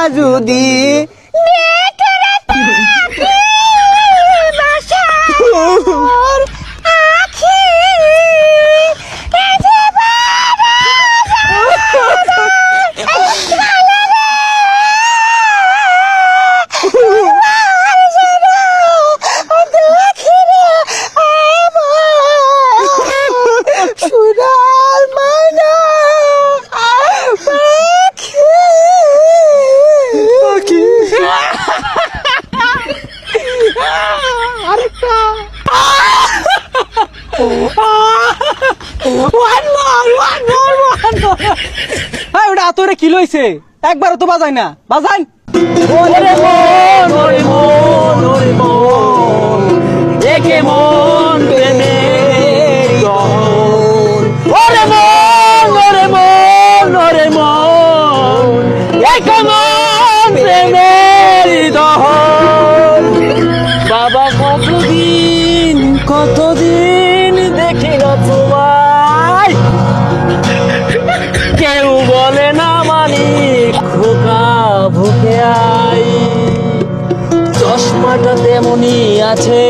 যদি ওটা তোরে কি লইছে একবারও তো বাজাই না বাজাই একে মন প্রেমের দহন ওরে মন ওরে মন ওরে মন একে মন প্রেমের দহন বাবা কতদিন দেখি না তোমায় কেউ বলে না মানি খোকা ভুকে আই চশমাটা তেমনি আছে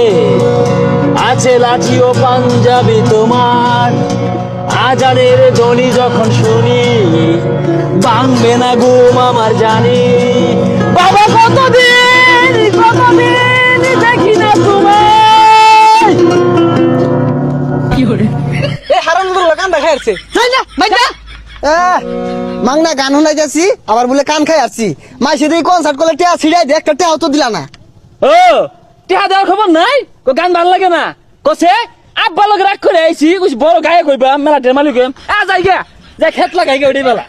আছে লাঠি ও পাঞ্জাবি তোমার আজানের ধ্বনি যখন শুনি ভাঙবে না ঘুম আমার জানি বাবা কতদিন দেখি না তোমায় এ হারাম কান দেখাই আসছে মাংনা গান শোনাই যাচ্ছি আবার বলে কান খাই আসছি মাই সেদিন কনসার্ট করলে টিয়া ছিড়াই দিয়ে একটা টিয়াও তো দিলা না। ও টিহা দেওয়ার খবর নাই গান ভালো লাগে না কছে আব্বা লোক রাগ করে আইছি বড় গায়ে কইবা মেলা মালিক যাই গা যাই খেত লাগাই গে ওই বেলা